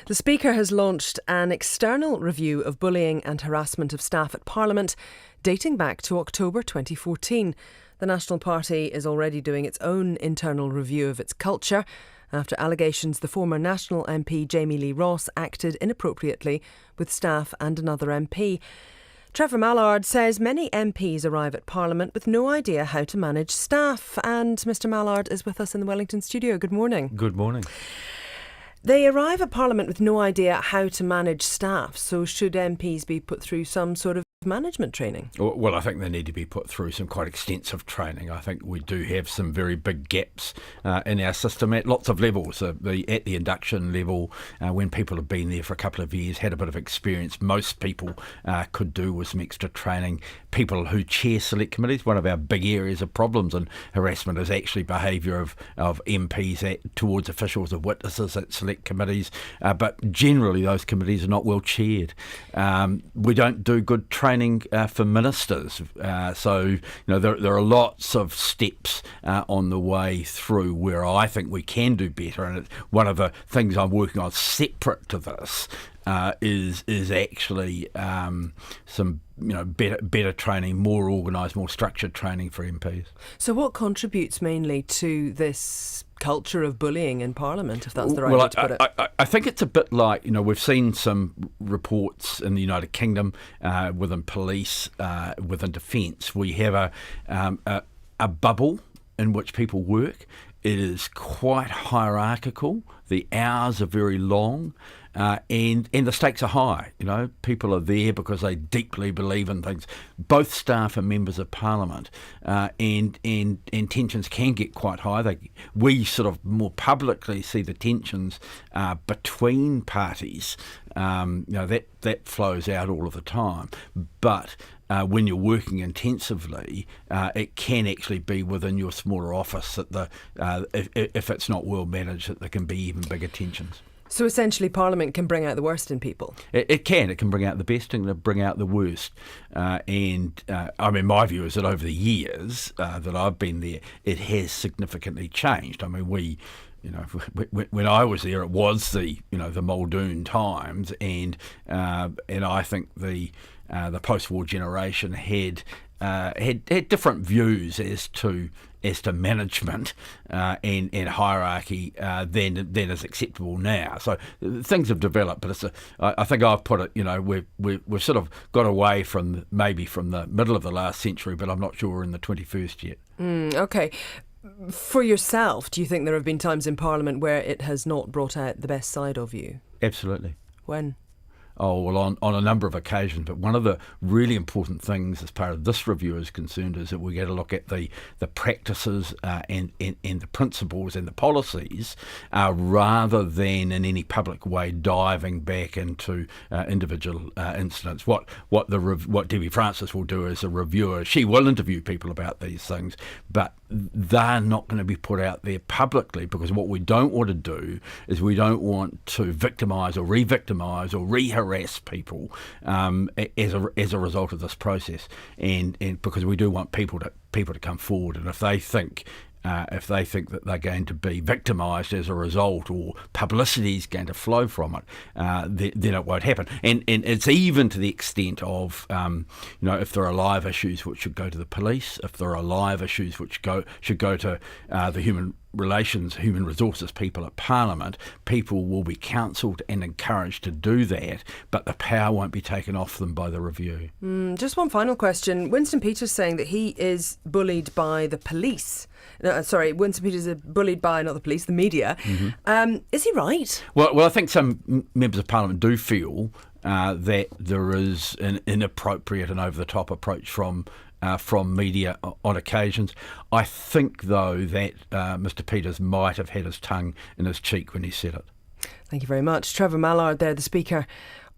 The Speaker has launched an external review of bullying and harassment of staff at Parliament dating back to October 2014. The National Party is already doing its own internal review of its culture after allegations the former National MP Jamie Lee Ross acted inappropriately with staff and another MP. Trevor Mallard says many MPs arrive at Parliament with no idea how to manage staff. And Mr Mallard is with us in the Wellington studio. Good morning. Good morning. They arrive at Parliament with no idea how to manage staff, so should MPs be put through some sort of management training? Well, I think they need to be put through some quite extensive training. I think we do have some very big gaps in our system at lots of levels. At the induction level, when people have been there for a couple of years, had a bit of experience, most people could do with some extra training. People who chair select committees, one of our big areas of problems and harassment is actually behaviour of MPs towards officials, of witnesses at select committees. But generally those committees are not well chaired. We don't do good training for ministers. So there are lots of steps on the way through where I think we can do better. And one of the things I'm working on separate to this is actually some better training, more organised, more structured training for MPs. So what contributes mainly to this culture of bullying in Parliament, if that's the right way to put it? I think it's a bit like, we've seen some reports in the United Kingdom within police, within defence. We have a bubble in which people work. It is quite hierarchical. The hours are very long, and the stakes are high. People are there because they deeply believe in things. Both staff are members of Parliament, and tensions can get quite high. We sort of more publicly see the tensions between parties. That flows out all of the time, but when you're working intensively, it can actually be within your smaller office that if it's not well managed, that there can be even bigger tensions. So essentially Parliament can bring out the worst in people? It can bring out the best and bring out the worst. My view is that over the years that I've been there, it has significantly changed. When I was there, it was the Muldoon times, and I think the post-war generation had different views as to management and hierarchy than is acceptable now. So things have developed, but I think I've put it. We've sort of got away from the middle of the last century, but I'm not sure we're in the 21st yet. Okay. For yourself, do you think there have been times in Parliament where it has not brought out the best side of you? Absolutely. When? Oh, well, on a number of occasions, but one of the really important things as part of this review is concerned is that we get to look at the practices and the principles and the policies rather than in any public way diving back into individual incidents. What Debbie Francis will do as a reviewer, she will interview people about these things, but they're not going to be put out there publicly, because what we don't want to do is we don't want to victimise or re-victimise or harass people as a result of this process, and because we do want people to come forward, and if they think that they're going to be victimised as a result, or publicity is going to flow from it, then it won't happen. And it's even to the extent of, if there are live issues which should go to the police, if there are live issues which should go to the human resources people at Parliament, people will be counselled and encouraged to do that, but the power won't be taken off them by the review. Just one final question. Winston Peters saying that he is bullied by the police. Winston Peters is bullied by, not the police, the media. Mm-hmm. Is he right? Well, I think some members of Parliament do feel that there is an inappropriate and over-the-top approach from media on occasions. I think, though, that Mr Peters might have had his tongue in his cheek when he said it. Thank you very much. Trevor Mallard there, the Speaker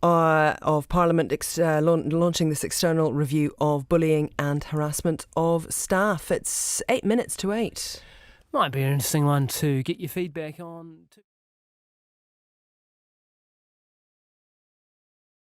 of Parliament, launching this external review of bullying and harassment of staff. It's 8 minutes to 8. Might be an interesting one to get your feedback on.